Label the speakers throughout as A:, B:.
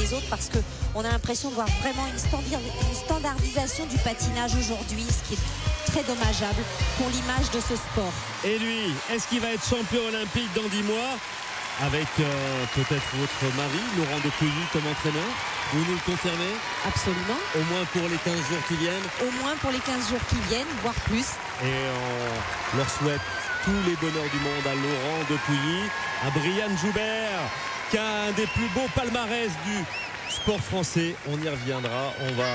A: des autres, parce qu'on a l'impression de voir vraiment une standardisation du patinage aujourd'hui, ce qui est très dommageable pour l'image de ce sport.
B: Et lui, est-ce qu'il va être champion olympique dans 10 mois avec peut-être votre mari, Laurent de Pouilly, comme entraîneur? Vous nous le confirmez?
A: Absolument.
B: Au moins pour les 15 jours qui viennent?
A: Au moins pour les 15 jours qui viennent, voire plus.
B: Et on leur souhaite tous les bonheurs du monde à Laurent de Pouilly, à Brianne Joubert, qui a un des plus beaux palmarès du sport français. On y reviendra. On va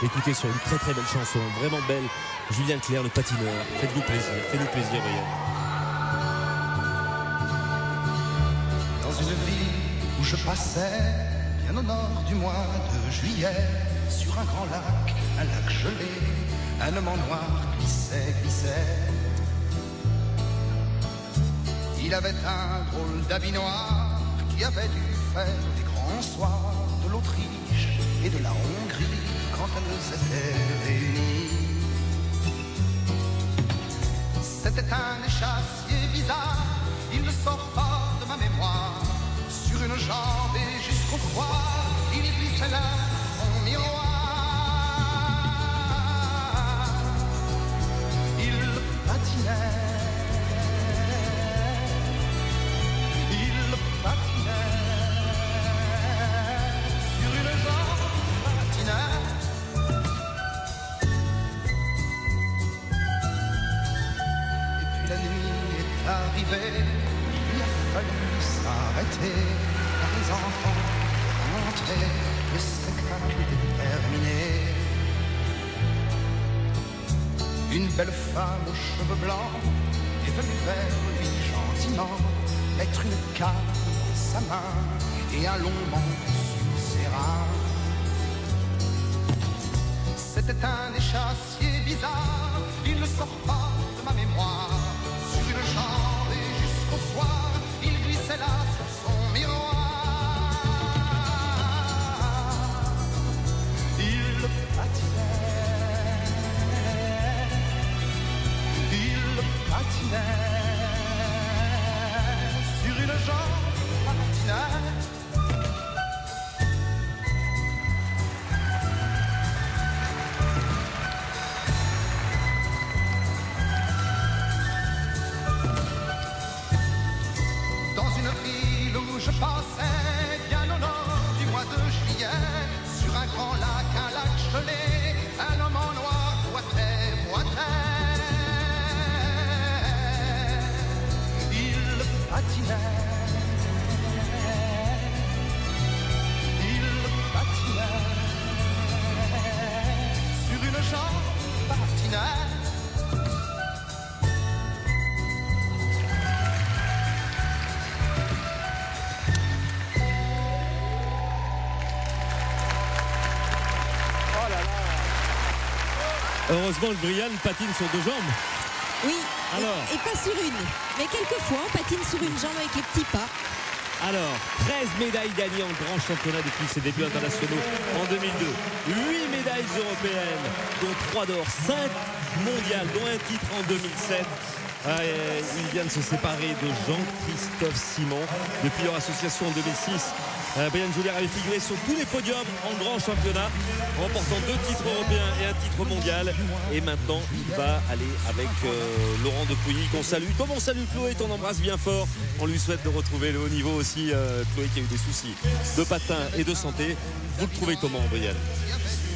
B: écouter sur une très très belle chanson, vraiment belle. Julien Clerc, le patineur. Faites-vous plaisir, faites-nous plaisir, Brianne.
C: Dans une ville où je passais, bien au nord du mois de juillet, sur un grand lac, un lac gelé, un homme en noir glissait, glissait. Il avait un drôle d'habit noir qui avait dû faire les grands soirs de l'Autriche et de la Hongrie quand elles s'étaient réunies. C'était un échassier bizarre, il ne sort pas de ma mémoire. Sur une jambe et jusqu'au soir, il glissait là son miroir. Il patinait. Il a fallu s'arrêter, car les enfants rentraient, le spectacle était terminé. Une belle femme aux cheveux blancs est venue vers lui gentiment, mettre une canne dans sa main et un long manteau sur ses reins. C'était un échassier bizarre, il ne sort pas de ma mémoire. Sur une jambe et jusqu'au soir, il glissait là sur son miroir. Il patinait, il patinait. Sur une jambe, il patinait. Je passais bien au nord du mois de juillet, sur un grand lac, un lac gelé, un homme en noir boitait, boitait. Il patinait, sur une jambe patinait.
B: Heureusement que Brianne patine sur 2 jambes.
A: Oui,
B: alors,
A: et pas sur une. Mais quelquefois, on patine sur une jambe avec les petits pas.
B: Alors, 13 médailles gagnées en grand championnat depuis ses débuts internationaux en 2002. 8 médailles européennes, dont 3 d'or, 5 mondiales, dont un titre en 2007. Il vient de se séparer de Jean-Christophe Simon depuis leur association en 2006. Brianne Joubert avait figuré sur tous les podiums en grand championnat, remportant 2 titres européens et un titre mondial. Et maintenant, il va aller avec Laurent de Pouilly, qu'on salue. Comme on salue Chloé, qu'on embrasse bien fort. On lui souhaite de retrouver le haut niveau aussi. Chloé qui a eu des soucis de patin et de santé. Vous le trouvez comment, Brianne?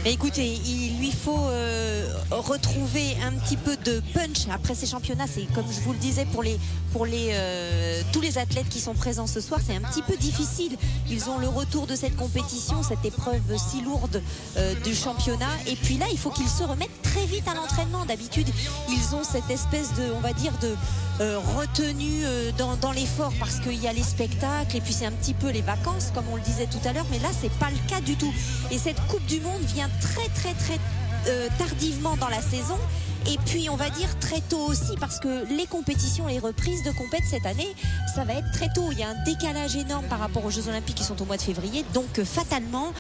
A: Écoutez, il lui faut retrouver un petit peu de punch après ces championnats. C'est comme je vous le disais pour tous les athlètes qui sont présents ce soir, c'est un petit peu difficile. Ils ont le retour de cette compétition, cette épreuve si lourde du championnat. Et puis là, il faut qu'ils se remettent très vite à l'entraînement. D'habitude, ils ont cette espèce de, on va dire, de retenue dans l'effort parce qu'il y a les spectacles et puis c'est un petit peu les vacances, comme on le disait tout à l'heure. Mais là, c'est pas le cas du tout. Et cette Coupe du Monde vient très tardivement dans la saison, et puis on va dire très tôt aussi, parce que les compétitions, les reprises de compète cette année, ça va être très tôt. Il y a un décalage énorme par rapport aux Jeux Olympiques qui sont au mois de février, donc fatalement